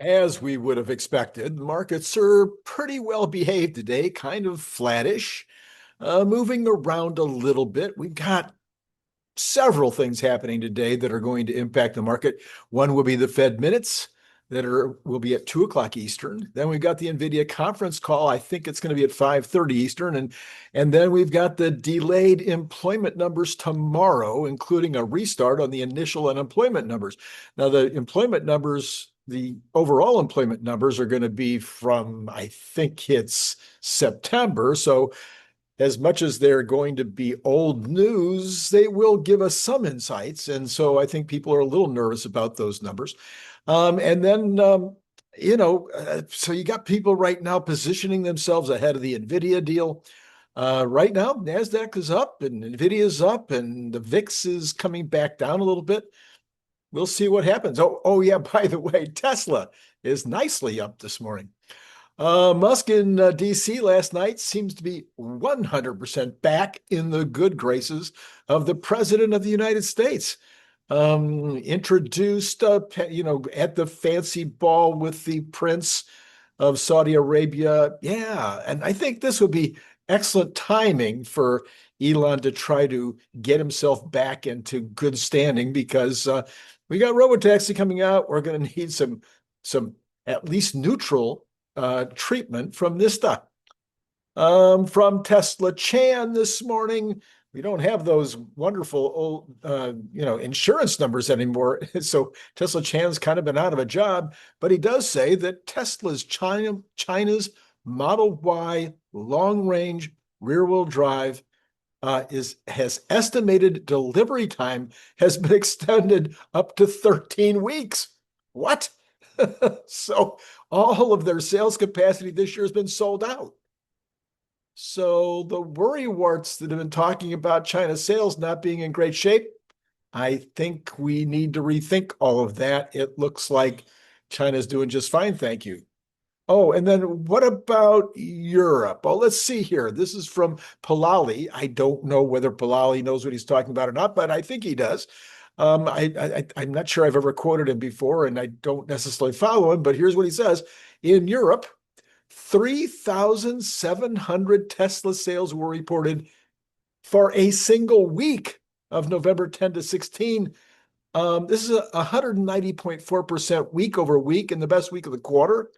As we would have expected, markets are pretty well behaved today, kind of flattish, moving around a little bit. We've got several things happening today that are going to impact the market. One will be the Fed minutes will be at 2 o'clock Eastern. Then we've got the NVIDIA conference call. I think it's going to be at 5:30 Eastern. And then we've got the delayed employment numbers tomorrow, including a restart on the initial unemployment numbers. Now, the overall employment numbers are going to be from, I think it's September. So as much as they're going to be old news, they will give us some insights. And so I think people are a little nervous about those numbers. And then, so you got people right now positioning themselves ahead of the NVIDIA deal. Right now, NASDAQ is up and NVIDIA is up and the VIX is coming back down a little bit. We'll see what happens. Oh yeah, by the way, Tesla is nicely up this morning. Musk in DC last night seems to be 100% back in the good graces of the President of the United States. Introduced, at the fancy ball with the Prince of Saudi Arabia. Yeah, and I think this would be excellent timing for Elon to try to get himself back into good standing because we got Robotaxi coming out. We're going to need some at least neutral treatment from this stuff. From Tesla Chan this morning, we don't have those wonderful old, insurance numbers anymore. So Tesla Chan's kind of been out of a job, but he does say that Tesla's China's Model Y long-range rear-wheel drive has estimated delivery time has been extended up to 13 weeks. What? So all of their sales capacity this year has been sold out. So the worrywarts that have been talking about China's sales not being in great shape, I think we need to rethink all of that. It looks like China's doing just fine, thank you. Oh, and then what about Europe? Oh, let's see here. This is from Palali. I don't know whether Palali knows what he's talking about or not, but I think he does. I'm not sure I've ever quoted him before, and I don't necessarily follow him, but here's what he says. In Europe, 3,700 Tesla sales were reported for a single week of November 10 to 16. This is a 190.4% week over week and the best week of the quarter.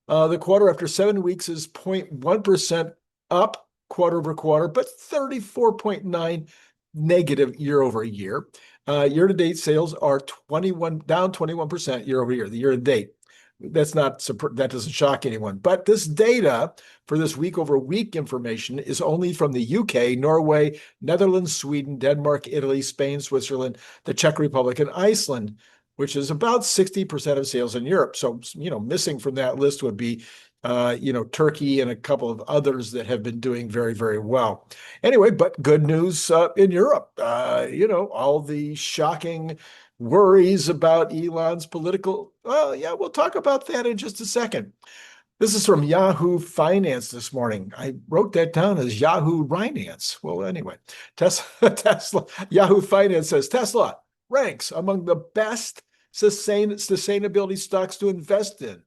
The quarter after 7 weeks is 0.1% up quarter over quarter, but 34.9 negative year over year. Year-to-date sales are down 21% year over year, the year-to-date. That doesn't shock anyone. But this data for this week over week information is only from the UK, Norway, Netherlands, Sweden, Denmark, Italy, Spain, Switzerland, the Czech Republic, and Iceland, which is about 60% of sales in Europe. So, missing from that list would be, Turkey and a couple of others that have been doing very, very well. Anyway, but good news in Europe. All the shocking worries about Elon's political. Well, yeah, we'll talk about that in just a second. This is from Yahoo Finance this morning. I wrote that down as Yahoo Finance. Well, anyway, Tesla, Yahoo Finance says Tesla ranks among the best sustainability stocks to invest in.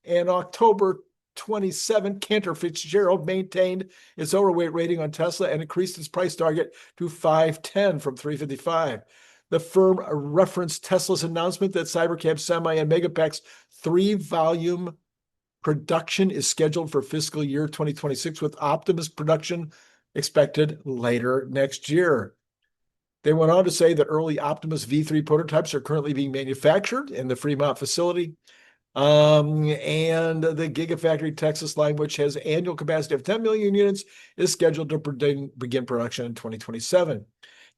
In October 27, Cantor Fitzgerald maintained its overweight rating on Tesla and increased its price target to $510 from $355. The firm referenced Tesla's announcement that CyberCab and Megapack's 3-volume production is scheduled for fiscal year 2026, with Optimus production expected later next year. They went on to say that early Optimus V3 prototypes are currently being manufactured in the Fremont facility. And the Gigafactory Texas line, which has annual capacity of 10 million units, is scheduled to begin production in 2027.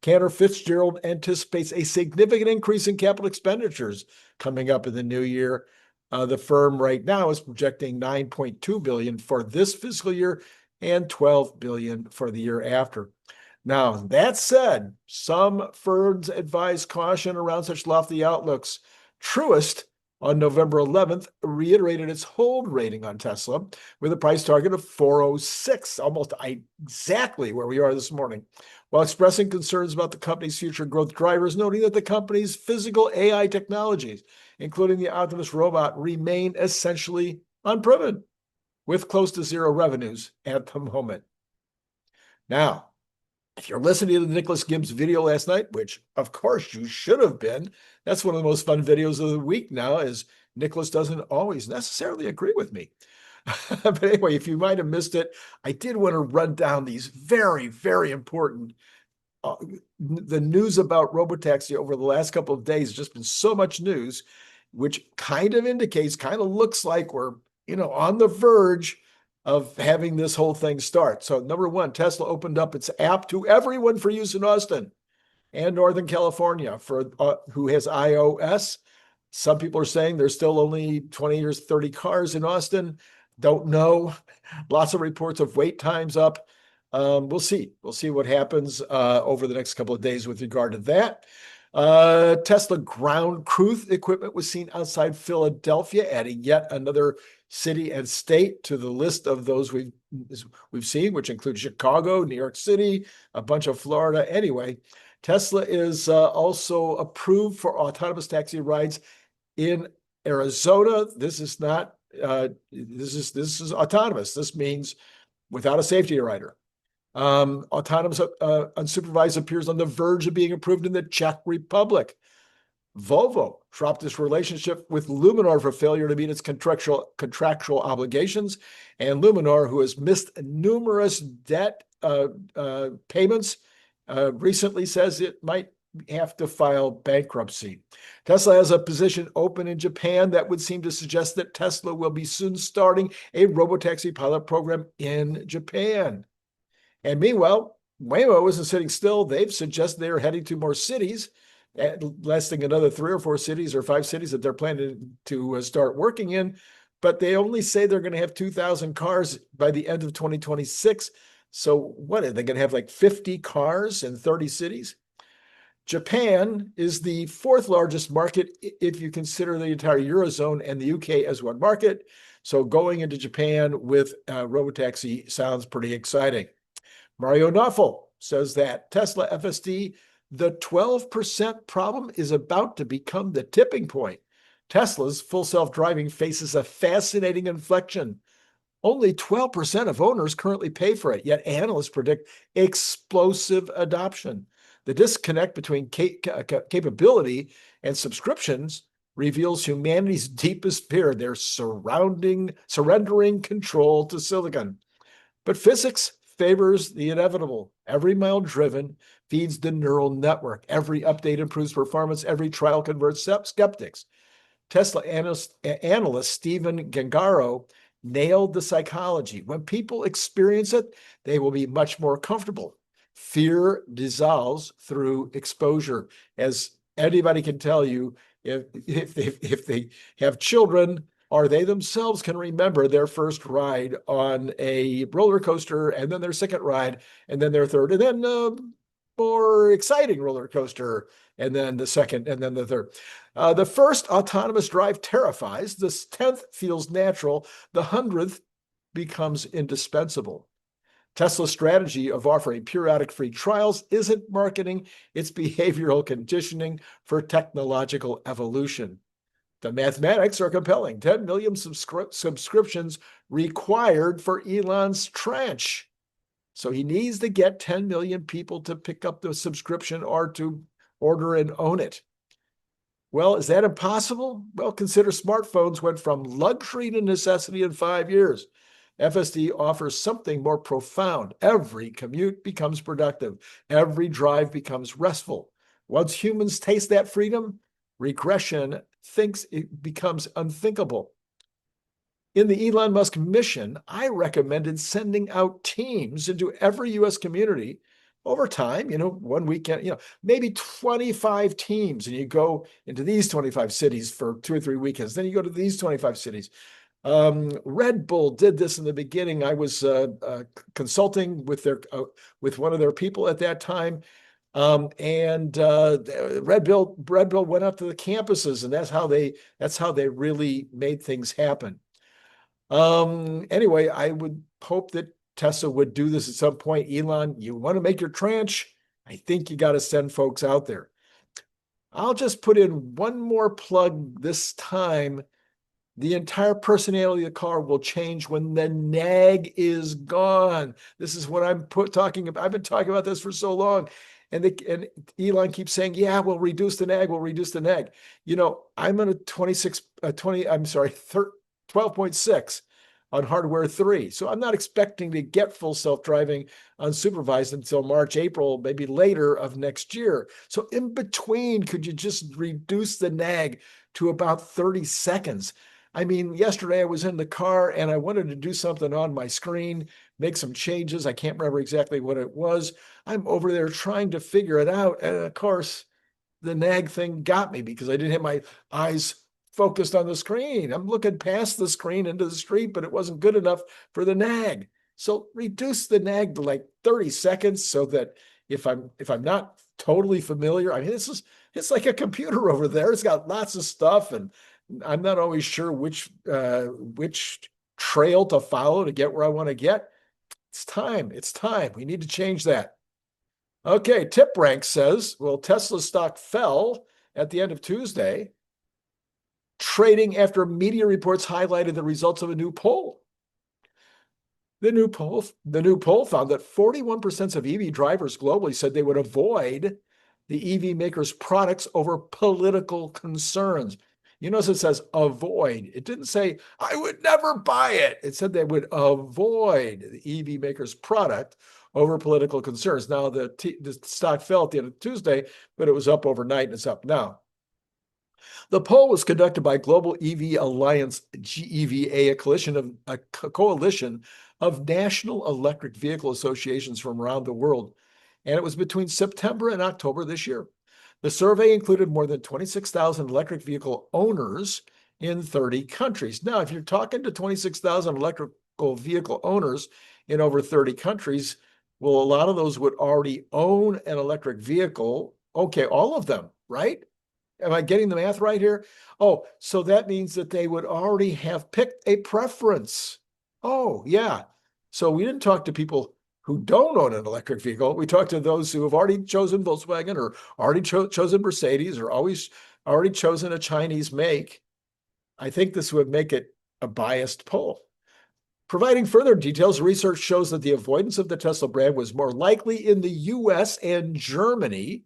Cantor Fitzgerald anticipates a significant increase in capital expenditures coming up in the new year. The firm right now is projecting $9.2 billion for this fiscal year and $12 billion for the year after. Now, that said, some firms advise caution around such lofty outlooks. Truist, on November 11th, reiterated its hold rating on Tesla with a price target of 406, almost exactly where we are this morning. while expressing concerns about the company's future growth drivers, noting that the company's physical AI technologies, including the Optimus robot, remain essentially unproven, with close to zero revenues at the moment. Now, if you're listening to the 𝐖𝐞𝐽𝐽 video last night, which of course you should have been, that's one of the most fun videos of the week now, as 𝐖𝐞𝐽𝐽 doesn't always necessarily agree with me. But anyway, if you might have missed it, I did want to run down these very, very important the news about Robotaxi over the last couple of days. Has just been so much news, which kind of indicates, kind of looks like we're, on the verge of having this whole thing start. So number one, Tesla opened up its app to everyone for use in Austin and Northern California for who has iOS. Some people are saying there's still only 20 or 30 cars in Austin. Don't know. Lots of reports of wait times up. We'll see. We'll see what happens over the next couple of days with regard to that. Tesla ground truth equipment was seen outside Philadelphia, adding yet another city and state to the list of those we've seen, which include Chicago, New York City, a bunch of Florida. Anyway, Tesla is also approved for autonomous taxi rides in Arizona. This is not this is autonomous. This means without a safety rider. Autonomous unsupervised appears on the verge of being approved in the Czech Republic. Volvo dropped its relationship with Luminar for failure to meet its contractual obligations, and Luminar, who has missed numerous debt payments, recently says it might have to file bankruptcy. Tesla has a position open in Japan that would seem to suggest that Tesla will be soon starting a robotaxi pilot program in Japan. And meanwhile, Waymo isn't sitting still. They've suggested they're heading to more cities, lasting another 3 or 4 cities or 5 cities that they're planning to start working in. But they only say they're going to have 2,000 cars by the end of 2026. So what, are they going to have like 50 cars in 30 cities? Japan is the 4th largest market if you consider the entire Eurozone and the UK as one market. So going into Japan with Robotaxi sounds pretty exciting. Mario Nauffel says that Tesla FSD, the 12% problem is about to become the tipping point. Tesla's full self-driving faces a fascinating inflection. Only 12% of owners currently pay for it, yet analysts predict explosive adoption. The disconnect between capability and subscriptions reveals humanity's deepest fear. They're surrendering control to silicon. But physics favors the inevitable. Every mile driven feeds the neural network. Every update improves performance. Every trial converts skeptics. Tesla analyst Stephen Gengaro nailed the psychology. When people experience it, they will be much more comfortable. Fear dissolves through exposure. As anybody can tell you, if they have children, or they themselves can remember their first ride on a roller coaster, and then their second ride, and then their third, and then more exciting roller coaster, and then the second, and then the third. The first autonomous drive terrifies. The 10th feels natural. The 100th becomes indispensable. Tesla's strategy of offering periodic free trials isn't marketing, it's behavioral conditioning for technological evolution. The mathematics are compelling. 10 million subscriptions required for Elon's tranche. So he needs to get 10 million people to pick up the subscription or to order and own it. Well, is that impossible? Well, consider smartphones went from luxury to necessity in 5 years. FSD offers something more profound. Every commute becomes productive. Every drive becomes restful. Once humans taste that freedom, regression thinks it becomes unthinkable. In the Elon Musk mission, I recommended sending out teams into every U.S. community over time, one weekend, maybe 25 teams, and you go into these 25 cities for 2 or 3 weekends. Then you go to these 25 cities. Red Bull did this in the beginning. I was consulting with one of their people at that time. And Red Bull went out to the campuses, and that's how they really made things happen. Anyway, I would hope that Tesla would do this at some point. Elon, you want to make your tranche? I think you got to send folks out there. I'll just put in one more plug this time. The entire personality of the car will change when the nag is gone. This is what I'm talking about. I've been talking about this for so long. And Elon keeps saying, yeah, we'll reduce the nag, we'll reduce the nag. You know, I'm on a 12.6 on hardware 3. So I'm not expecting to get full self-driving unsupervised until March, April, maybe later of next year. So in between, could you just reduce the nag to about 30 seconds? I mean, yesterday I was in the car and I wanted to do something on my screen, make some changes. I can't remember exactly what it was. I'm over there trying to figure it out. And of course, the nag thing got me because I didn't have my eyes focused on the screen. I'm looking past the screen into the street, but it wasn't good enough for the nag. So reduce the nag to like 30 seconds so that if I'm not totally familiar, I mean, it's like a computer over there. It's got lots of stuff, and I'm not always sure which trail to follow to get where I want to get. It's time. It's time. We need to change that. Okay, Tip Rank says, well, Tesla stock fell at the end of Tuesday, trading after media reports highlighted the results of a new poll. The new poll found that 41% of EV drivers globally said they would avoid the EV makers' products over political concerns. You notice it says avoid. It didn't say, I would never buy it. It said they would avoid the EV maker's product over political concerns. Now, the stock fell at the end of Tuesday, but it was up overnight and it's up now. The poll was conducted by Global EV Alliance, GEVA, a coalition of national electric vehicle associations from around the world, and it was between September and October this year. The survey included more than 26,000 electric vehicle owners in 30 countries. Now, if you're talking to 26,000 electrical vehicle owners in over 30 countries, well, a lot of those would already own an electric vehicle. Okay, all of them, right? Am I getting the math right here? Oh, so that means that they would already have picked a preference. Oh, yeah. So we didn't talk to people who don't own an electric vehicle. We talked to those who have already chosen Volkswagen or already chosen Mercedes or already chosen a Chinese make. I think this would make it a biased poll. Providing further details, research shows that the avoidance of the Tesla brand was more likely in the US and Germany,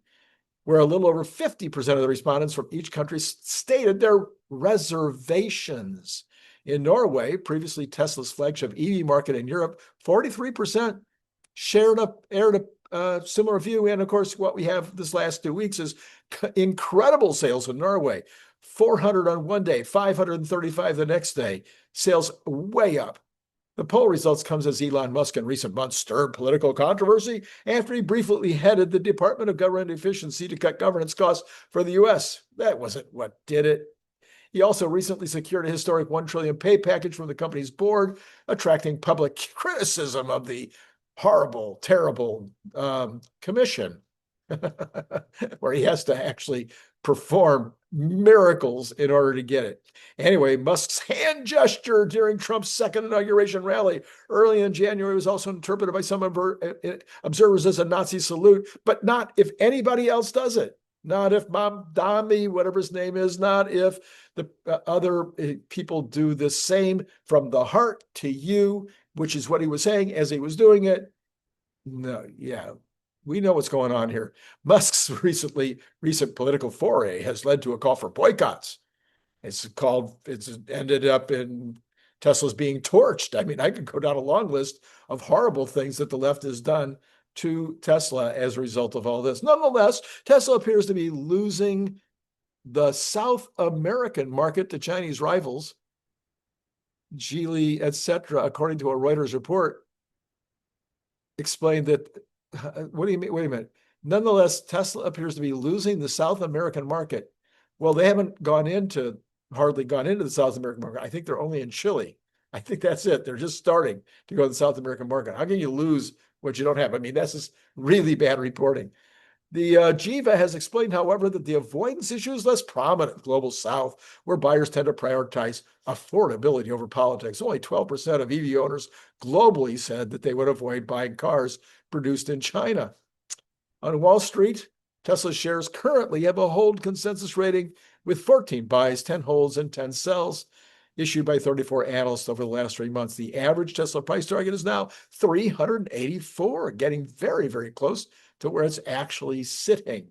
where a little over 50% of the respondents from each country stated their reservations. In Norway, previously Tesla's flagship EV market in Europe, 43% aired a similar view. And of course, what we have this last 2 weeks is incredible sales in Norway. 400 on one day, 535 the next day. Sales way up. The poll results comes as Elon Musk in recent months stirred political controversy after he briefly headed the Department of Government Efficiency to cut governance costs for the U.S. That wasn't what did it. He also recently secured a historic $1 trillion pay package from the company's board, attracting public criticism of the horrible, terrible commission, where he has to actually perform miracles in order to get it. Anyway, Musk's hand gesture during Trump's second inauguration rally early in January was also interpreted by some observers as a Nazi salute, but not if anybody else does it. Not if Dami, whatever his name is, not if the other people do the same from the heart to you, which is what he was saying as he was doing it. No, yeah, we know what's going on here. Musk's recent political foray has led to a call for boycotts. It's ended up in Tesla's being torched. I mean, I could go down a long list of horrible things that the left has done to Tesla as a result of all this. Nonetheless, Tesla appears to be losing the South American market to Chinese rivals, Geely, etc., according to a Reuters report, explained that, what do you mean? Wait a minute. Nonetheless, Tesla appears to be losing the South American market. Well, they haven't hardly gone into the South American market. I think they're only in Chile. I think that's it. They're just starting to go to the South American market. How can you lose what you don't have? I mean, that's just really bad reporting. The GEVA has explained, however, that the avoidance issue is less prominent in the Global South, where buyers tend to prioritize affordability over politics. Only 12% of EV owners globally said that they would avoid buying cars produced in China. On Wall Street, Tesla shares currently have a hold consensus rating with 14 buys, 10 holds, and 10 sells issued by 34 analysts over the last 3 months. The average Tesla price target is now 384, getting very, very close to where it's actually sitting.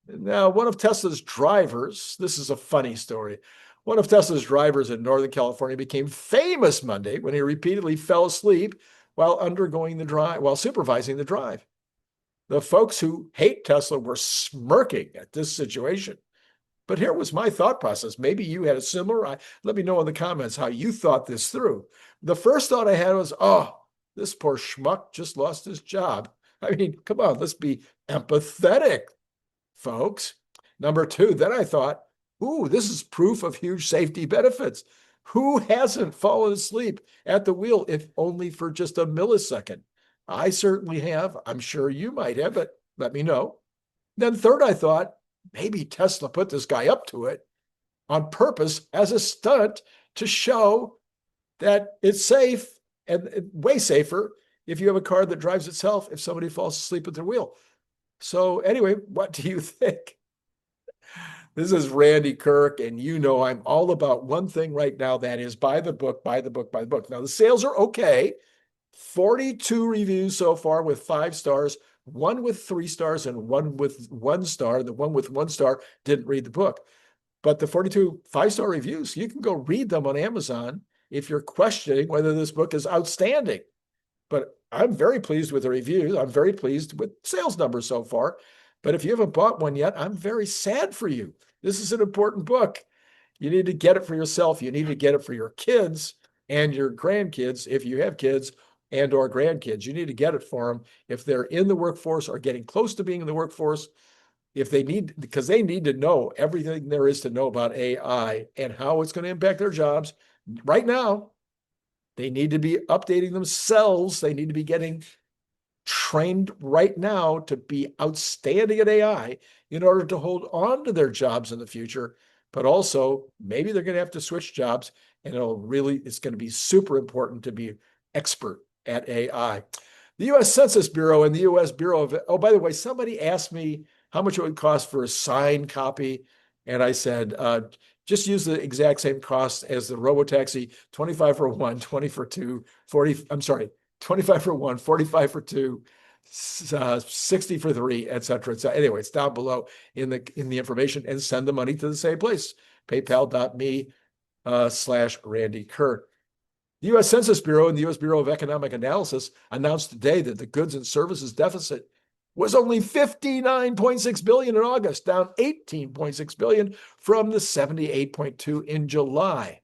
Now, one of Tesla's drivers, this is a funny story. One of Tesla's drivers in Northern California became famous Monday when he repeatedly fell asleep while supervising the drive. The folks who hate Tesla were smirking at this situation. But here was my thought process. Maybe you had a similar. Let me know in the comments how you thought this through. The first thought I had was, oh, this poor schmuck just lost his job. I mean, come on, let's be empathetic, folks. Number two, then I thought, ooh, this is proof of huge safety benefits. Who hasn't fallen asleep at the wheel, if only for just a millisecond? I certainly have. I'm sure you might have, but let me know. Then third, I thought, maybe Tesla put this guy up to it on purpose as a stunt to show that it's safe and way safer if you have a car that drives itself if somebody falls asleep at their wheel. So anyway, what do you think? This is Randy Kirk, and you know I'm all about one thing right now, that is buy the book, buy the book, buy the book. Now, the sales are okay. 42 reviews so far with 5 stars, one with 3 stars, and one with 1 star. The one with 1 star didn't read the book. But the 42 5-star reviews, you can go read them on Amazon if you're questioning whether this book is outstanding. But I'm very pleased with the reviews. I'm very pleased with sales numbers so far. But if you haven't bought one yet, I'm very sad for you. This is an important book. You need to get it for yourself. You need to get it for your kids and your grandkids, if you have kids and or grandkids. You need to get it for them if they're in the workforce or getting close to being in the workforce, if they need, because they need to know everything there is to know about AI and how it's going to impact their jobs. Right now, they need to be updating themselves. They need to be getting trained right now to be outstanding at AI in order to hold on to their jobs in the future. But also, maybe they're going to have to switch jobs, and it's going to be super important to be expert at AI. The U.S. Census Bureau and the U.S. Bureau of, oh, by the way, somebody asked me how much it would cost for a signed copy. And I said, just use the exact same cost as the Robotaxi, 25 for 1, 20 for 2, 40, I'm sorry, 25 for 1, 45 for 2, 60 for 3, et cetera, et cetera. Anyway, it's down below in the information, and send the money to the same place, paypal.me/Randy Kirk. The U.S. Census Bureau and the U.S. Bureau of Economic Analysis announced today that the goods and services deficit was only $59.6 billion in August, down $18.6 billion from the $78.2 in July.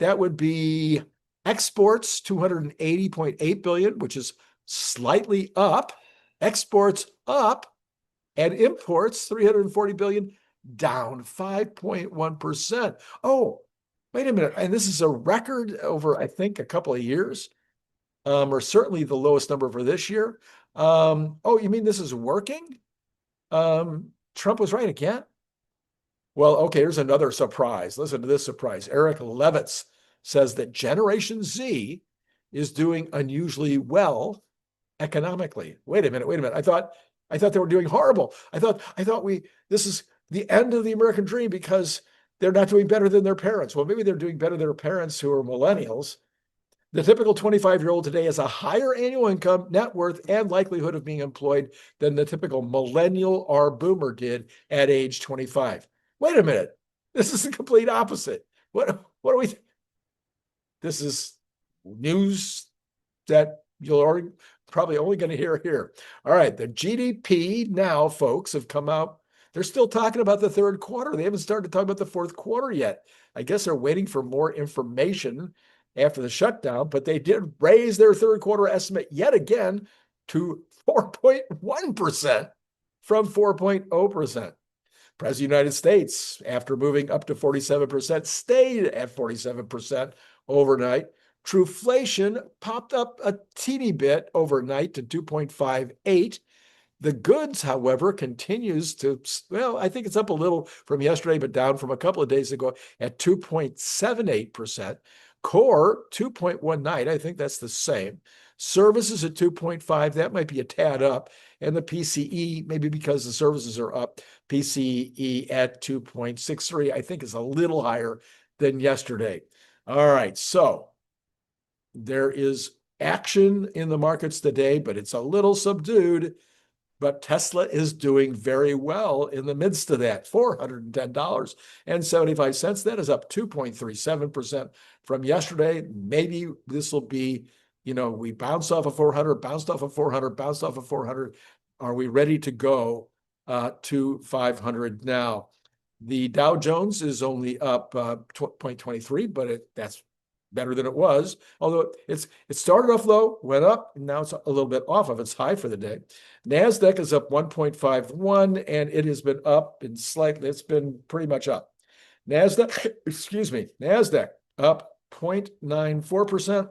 That would be exports, $280.8 billion, which is slightly up. Exports up, and imports, $340 billion, down 5.1%. Oh, wait a minute. And this is a record over, I think, a couple of years, or certainly the lowest number for this year. Oh, you mean this is working? Trump was right again? Well, okay, here's another surprise. Listen to this surprise. Eric Levitz says that Generation Z is doing unusually well economically. Wait a minute. I thought they were doing horrible. I thought this is the end of the American dream because they're not doing better than their parents. Well, maybe they're doing better than their parents who are millennials. The typical 25-year-old today has a higher annual income, net worth, and likelihood of being employed than the typical millennial or boomer did at age 25. Wait a minute. This is the complete opposite. What are we? This is news that you're probably only going to hear here. All right. The GDP now, folks, have come out. They're still talking about the third quarter. They haven't started talking about the fourth quarter yet. I guess they're waiting for more information after the shutdown, but they did raise their third quarter estimate yet again to 4.1% from 4.0%. President of the United States, after moving up to 47%, stayed at 47% overnight. Truflation popped up a teeny bit overnight to 2.58. The goods, however, continues to, well, I think it's up a little from yesterday, but down from a couple of days ago at 2.78%. Core 2.19. I think that's the same. Services at 2.5. That might be a tad up. And the PCE, maybe because the services are up, PCE at 2.63, I think is a little higher than yesterday. All right, so there is action in the markets today, but it's a little subdued. But Tesla is doing very well in the midst of that, $410.75. That is up 2.37% from yesterday. Maybe this will be, we bounced off of 400, bounced off of 400, bounced off of 400. Are we ready to go to 500 now? The Dow Jones is only up 0.23, but that's better than it was. Although it started off low, went up, and now it's a little bit off of its high for the day. NASDAQ is up 1.51, and it has been up and slightly, it's been pretty much up. NASDAQ up 0.94%,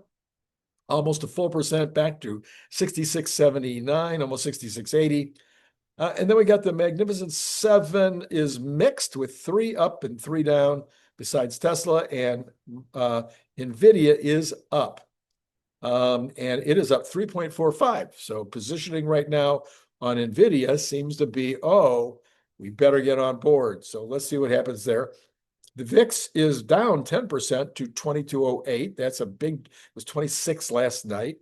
almost a full percent, back to 66.79, almost 66.80. And then we got the Magnificent Seven is mixed with 3 up and 3 down, besides Tesla, and NVIDIA is up. And it is up 3.45. So positioning right now on NVIDIA seems to be, we better get on board. So let's see what happens there. The VIX is down 10% to 2208. That's a big, it was 26 last night.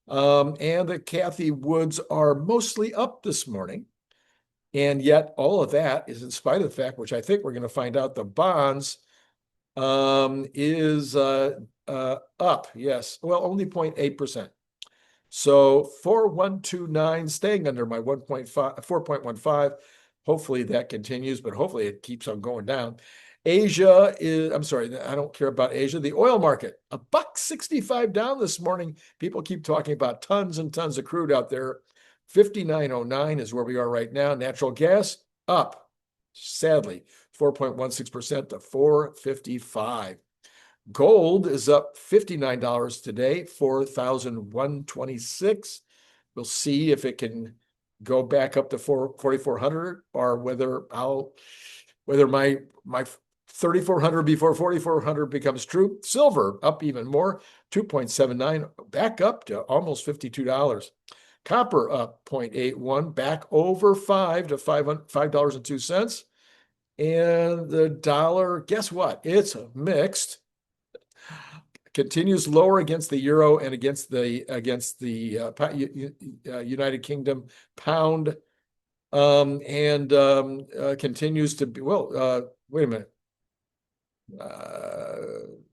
And the Cathie Woods are mostly up this morning. And yet all of that is in spite of the fact, which I think we're going to find out, the bonds is up. Yes. Well, only 0.8%. So 4129 staying under my 4.15. Hopefully that continues, but hopefully it keeps on going down. Asia is, I'm sorry, I don't care about Asia. The oil market, $1.65 down this morning. People keep talking about tons and tons of crude out there. 59.09 is where we are right now. Natural gas up, sadly, 4.16% to 455. Gold is up $59 today, 4,126. We'll see if it can go back up to 4,400, or whether my 3,400 before 4,400 becomes true. Silver up even more, 2.79, back up to almost $52. Copper up 0.81, back over 5 to $5.02. And the dollar, guess what? It's mixed. Continues lower against the euro and against the United Kingdom pound, and continues to be, wait a minute.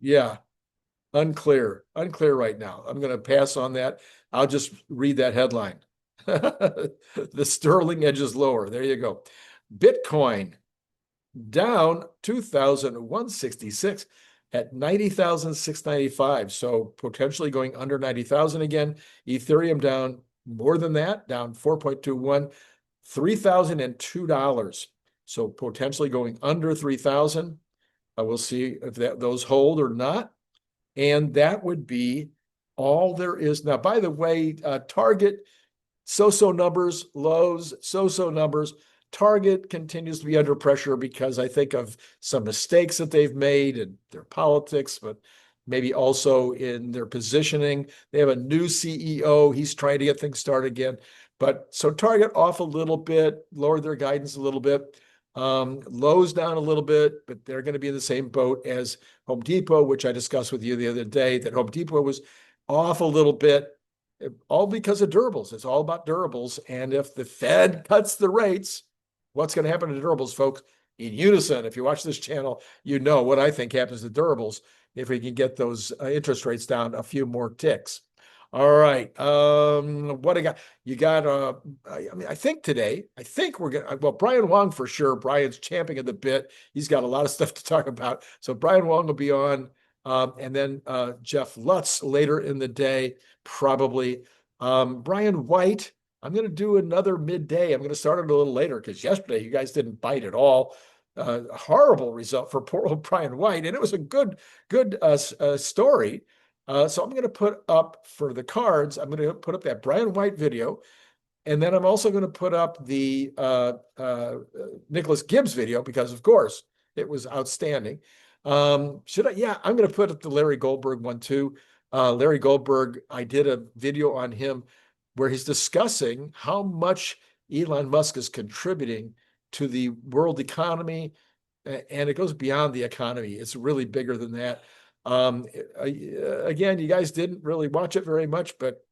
Yeah, unclear right now. I'm going to pass on that. I'll just read that headline. The sterling edges lower. There you go. Bitcoin down 2,166 at 90,695. So potentially going under 90,000 again. Ethereum down more than that, down 4.21, $3,002. So potentially going under 3,000. We'll see if those hold or not. And that would be all there is. Now, by the way, Target, so-so numbers, Lowe's, so-so numbers. Target continues to be under pressure because I think of some mistakes that they've made in their politics, but maybe also in their positioning. They have a new CEO. He's trying to get things started again. But so Target off a little bit, lowered their guidance a little bit. Lowe's down a little bit, but they're going to be in the same boat as Home Depot, which I discussed with you the other day, that Home Depot was off a little bit, all because of durables. It's all about durables. And if the Fed cuts the rates, what's going to happen to durables, folks? In unison, if you watch this channel, you know what I think happens to durables if we can get those interest rates down a few more ticks. All right. What I got? You got, I think we're going to, Brian Wang for sure. Brian's champing at the bit. He's got a lot of stuff to talk about. So Brian Wang will be on. And then Jeff Lutz later in the day, probably. Brian White, I'm going to do another midday. I'm going to start it a little later because yesterday you guys didn't bite at all. Horrible result for poor old Brian White. And it was a good story. So I'm going to put up for the cards, I'm going to put up that Brian White video. And then I'm also going to put up the Nicholas Gibbs video because, of course, it was outstanding. Should I? Yeah, I'm going to put up the Larry Goldberg one too. Larry Goldberg, I did a video on him where he's discussing how much Elon Musk is contributing to the world economy, and it goes beyond the economy. It's really bigger than that. Again, you guys didn't really watch it very much, but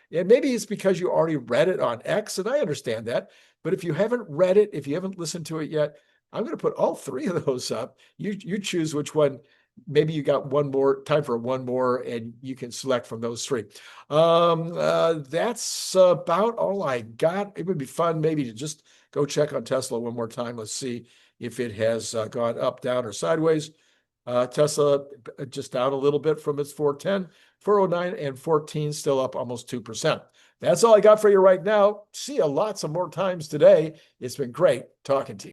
yeah, maybe it's because you already read it on X, and I understand that. But if you haven't read it, if you haven't listened to it yet, I'm going to put all three of those up. You choose which one. Maybe you got one more time for one more, and you can select from those three. That's about all I got. It would be fun maybe to just go check on Tesla one more time. Let's see if it has gone up, down, or sideways. Tesla just down a little bit from its 410, 409, and 14, still up almost 2%. That's all I got for you right now. See you lots of more times today. It's been great talking to you.